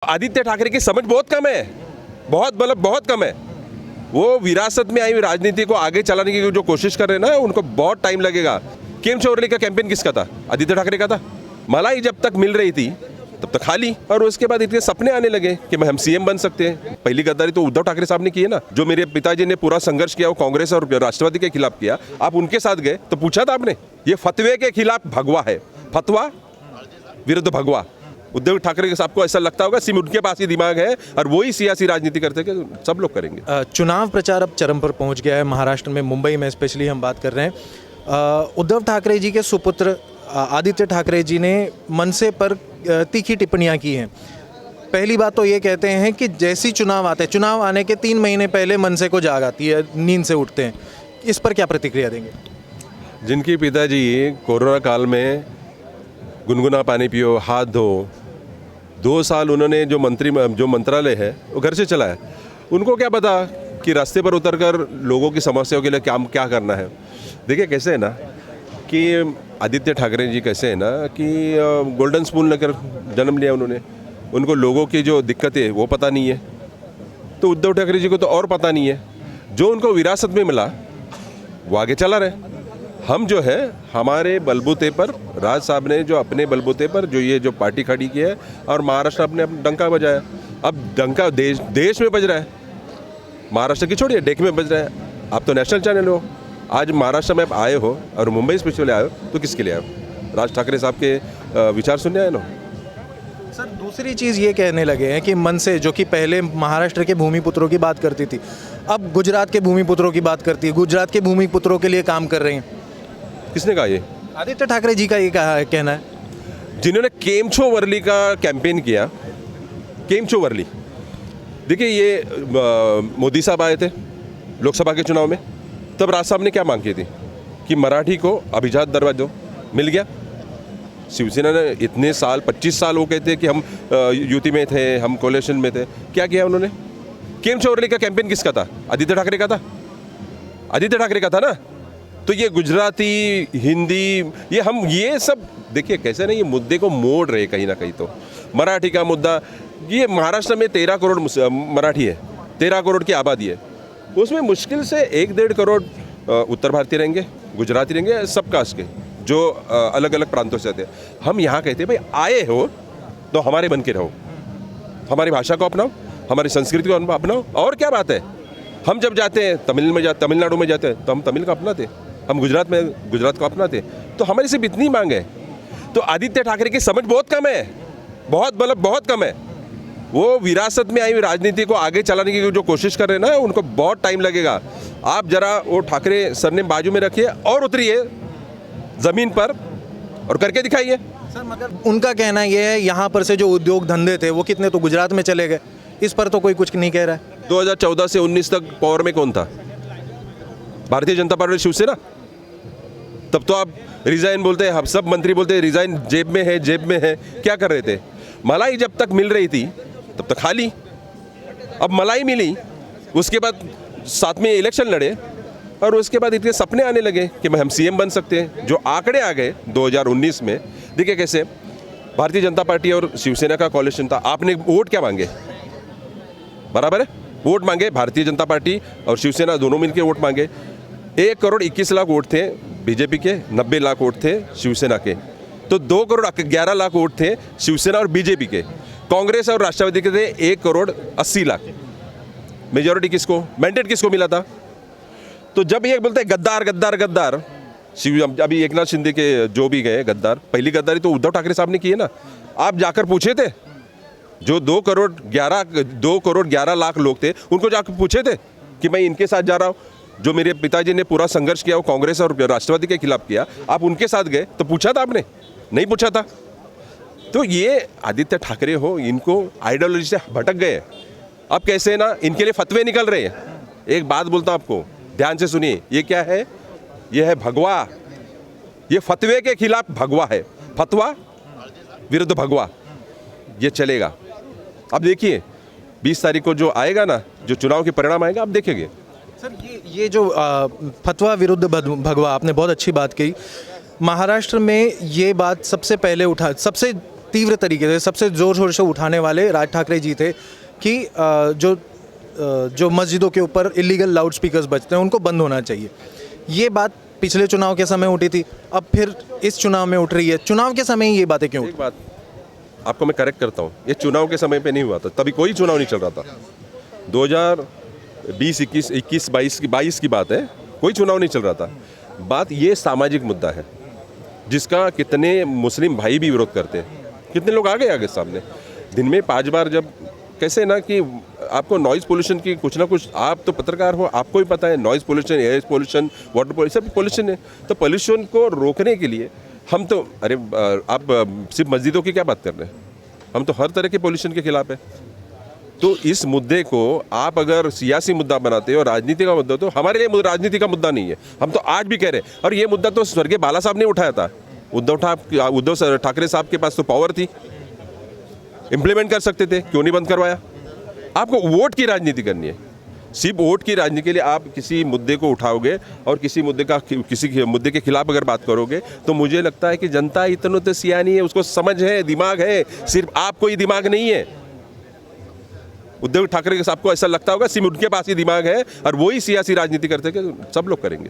आदित्य ठाकरे की समझ बहुत कम है, बहुत कम है। वो विरासत में आई राजनीति को आगे चलाने की जो कोशिश कर रहे हैं ना, उनको बहुत टाइम लगेगा। केम चौरली का कैंपेन किसका था? आदित्य ठाकरे का था। मलाई जब तक मिल रही थी तब तक खाली, और उसके बाद इतने सपने आने लगे कि हम सीएम बन सकते हैं। पहली गद्दारी तो उद्धव ठाकरे साहब ने की है ना। जो मेरे पिताजी ने पूरा संघर्ष किया वो कांग्रेस और राष्ट्रवादी के खिलाफ किया, आप उनके साथ गए तो पूछा था आपने? ये फतवे के खिलाफ भगवा है, फतवा विरुद्ध भगवा। उद्धव ठाकरे साहब को ऐसा लगता होगा सिर्फ उनके पास ही दिमाग है और वही सियासी राजनीति करते हैं कि सब लोग करेंगे। चुनाव प्रचार अब चरम पर पहुंच गया है। महाराष्ट्र में, मुंबई में स्पेशली हम बात कर रहे हैं। उद्धव ठाकरे जी के सुपुत्र आदित्य ठाकरे जी ने मनसे पर तीखी टिप्पणियां की हैं। पहली बात तो ये कहते हैं कि जैसी चुनाव आते हैं, चुनाव आने के 3 महीने पहले मनसे को जाग आती है, नींद से उठते हैं। इस पर क्या प्रतिक्रिया देंगे? जिनके पिताजी कोरोना काल में गुनगुना पानी पियो, हाथ धो, 2 साल उन्होंने जो मंत्रालय है वो घर से चलाया, उनको क्या पता कि रास्ते पर उतरकर लोगों की समस्याओं के लिए क्या करना है। देखिए कैसे है ना कि आदित्य ठाकरे जी कैसे है ना कि गोल्डन स्पून लेकर जन्म लिया उन्होंने, उनको लोगों की जो दिक्कतें वो पता नहीं है। तो उद्धव ठाकरे जी को तो और पता नहीं है। जो उनको विरासत में मिला वो आगे चला रहे। हम जो है हमारे बलबूते पर, राज साहब ने जो अपने बलबूते पर जो ये जो पार्टी खड़ी की है और महाराष्ट्र अपने डंका बजाया। अब डंका देश में बज रहा है, महाराष्ट्र की छोड़िए, डेक में बज रहा है। आप तो नेशनल चैनल हो, आज महाराष्ट्र में आप आए हो और मुंबई स्पेशली आए हो तो किसके लिए आए हो? राज ठाकरे साहब के विचार सुनने आए ना। सर, दूसरी चीज़ ये कहने लगे हैं कि मनसे जो कि पहले महाराष्ट्र के भूमिपुत्रों की बात करती थी, अब गुजरात के भूमिपुत्रों की बात करती है, गुजरात के भूमिपुत्रों के लिए काम कर रही हैं। किसने कहा ये? आदित्य ठाकरे जी का ये कहना है। जिन्होंने केमचो वर्ली का कैंपेन किया, केमचो वर्ली। देखिए ये मोदी साहब आए थे लोकसभा के चुनाव में, तब राज साहब ने क्या मांग की थी कि मराठी को अभिजात दर्जा दो, मिल गया। शिवसेना ने इतने साल 25 साल वो कहते हैं कि हम युति में थे, हम कोalition में थे, क्या किया उन्होंने? केमचो वर्ली का कैंपेन किसका था? आदित्य ठाकरे का था। आदित्य ठाकरे का था ना। तो ये गुजराती, हिंदी, ये सब देखिए कैसे ना ये मुद्दे को मोड़ रहे कहीं ना कहीं। तो मराठी का मुद्दा, ये महाराष्ट्र में 13 करोड़ मराठी है, 13 करोड़ की आबादी है, उसमें मुश्किल से 1-1.5 करोड़ उत्तर भारतीय रहेंगे, गुजराती रहेंगे, सब कास्ट के जो अलग अलग प्रांतों से आते हैं। हम यहाँ कहते हैं भाई आए हो तो हमारे बन के रहो, हमारी भाषा को अपनाओ, हमारी संस्कृति को अपनाओ। और क्या बात है, हम जब जाते हैं तमिलनाडु में जाते हैं तो हम तमिल का अपनाते, हम गुजरात को अपनाते, तो हमारी सिर्फ इतनी मांग है। तो आदित्य ठाकरे की समझ बहुत कम है, बहुत कम है। वो विरासत में आई राजनीति को आगे चलाने की जो कोशिश कर रहे हैं ना, उनको बहुत टाइम लगेगा। आप जरा वो ठाकरे सरनेम बाजू में रखिए और उतरिए जमीन पर और करके दिखाइए। सर, मगर उनका कहना ये है यहाँ पर से जो उद्योग धंधे थे वो कितने तो गुजरात में चले गए, इस पर तो कोई कुछ नहीं कह रहा है। 2014 से 19 तक पावर में कौन था? भारतीय जनता पार्टी, शिवसेना। तब तो आप रिजाइन बोलते हैं, हम सब मंत्री बोलते हैं रिजाइन जेब में है। क्या कर रहे थे? मलाई जब तक मिल रही थी तब तक खाली। अब मलाई मिली, उसके बाद साथ में इलेक्शन लड़े और उसके बाद इतने सपने आने लगे कि हम सीएम बन सकते हैं। जो आंकड़े आ गए 2019 में, देखिए कैसे भारतीय जनता पार्टी और शिवसेना का कोalition था। आपने वोट क्या मांगे? बराबर है, वोट मांगे भारतीय जनता पार्टी और शिवसेना दोनों मिलकर वोट मांगे। 1 करोड़ 21 लाख वोट थे बीजेपी के, 90 लाख वोट थे शिवसेना के। तो 2 करोड़ 11 लाख वोट थे शिवसेना और बीजेपी के। कांग्रेस और राष्ट्रवादी के थे 1 करोड़ 80 लाख। मेजॉरिटी किसको, मैंडेट किसको मिला था? तो जब ये बोलते हैं गद्दार, अभी एकनाथ शिंदे के जो भी गए गद्दार, पहली गद्दारी तो उद्धव ठाकरे साहब ने की है ना। आप जाकर पूछे थे, जो 2 करोड़ 11 लाख लोग थे, उनको जाकर पूछे थे कि मैं इनके साथ जा रहा हूँ? जो मेरे पिताजी ने पूरा संघर्ष किया वो कांग्रेस और राष्ट्रवादी के खिलाफ किया, आप उनके साथ गए तो पूछा था आपने? नहीं पूछा था। तो ये आदित्य ठाकरे हो, इनको आइडियोलॉजी से भटक गए। अब कैसे ना इनके लिए फतवे निकल रहे हैं। एक बात बोलता हूँ आपको, ध्यान से सुनिए, ये क्या है? ये है भगवा। ये फतवे के खिलाफ भगवा है, फतवा विरुद्ध भगवा, ये चलेगा। अब देखिए 20 तारीख को जो आएगा ना, जो चुनाव के परिणाम आएगा, आप देखेंगे। सर, ये जो फतवा विरुद्ध भगवा, आपने बहुत अच्छी बात कही। महाराष्ट्र में ये बात सबसे तीव्र तरीके से सबसे ज़ोर शोर से उठाने वाले राज ठाकरे जी थे कि जो मस्जिदों के ऊपर इलीगल लाउड स्पीकर्स बजते हैं उनको बंद होना चाहिए। ये बात पिछले चुनाव के समय उठी थी, अब फिर इस चुनाव में उठ रही है। चुनाव के समय ही ये बातें क्यों एक बात आपको मैं करेक्ट करता हूँ, ये चुनाव के समय पे नहीं हुआ था, तभी कोई चुनाव नहीं चल रहा था। 2020, 21, 22 की बात है, कोई चुनाव नहीं चल रहा था। बात ये सामाजिक मुद्दा है जिसका कितने मुस्लिम भाई भी विरोध करते हैं, कितने लोग आ गए आगे सामने। दिन में 5 बार जब कैसे ना कि आपको नॉइज़ पोल्यूशन की कुछ ना कुछ, आप तो पत्रकार हो, आपको भी पता है noise pollution, air pollution, water pollution, सब पोल्यूशन है। तो पोल्यूशन को रोकने के लिए हम तो आप सिर्फ मस्जिदों की क्या बात कर रहे हैं, हम तो हर तरह के पोल्यूशन के खिलाफ है। तो इस मुद्दे को आप अगर सियासी मुद्दा बनाते हो, राजनीति का मुद्दा, तो हमारे लिए राजनीति का मुद्दा नहीं है। हम तो आज भी कह रहे हैं, और ये मुद्दा तो स्वर्गीय बाला साहब ने उठाया था। उद्धव ठाकरे साहब के पास तो पावर थी, इम्प्लीमेंट कर सकते थे, क्यों नहीं बंद करवाया? आपको वोट की राजनीति करनी है, सिर्फ वोट की राजनीति के लिए आप किसी मुद्दे को उठाओगे और किसी मुद्दे के खिलाफ अगर बात करोगे, तो मुझे लगता है कि जनता इतना तो सियानी है, उसको समझ है, दिमाग है, सिर्फ आपको ही दिमाग नहीं है। उद्धव ठाकरे के साहब को ऐसा लगता होगा सिर्फ उनके पास ही दिमाग है और वही सियासी राजनीति करते हैं, कि सब लोग करेंगे।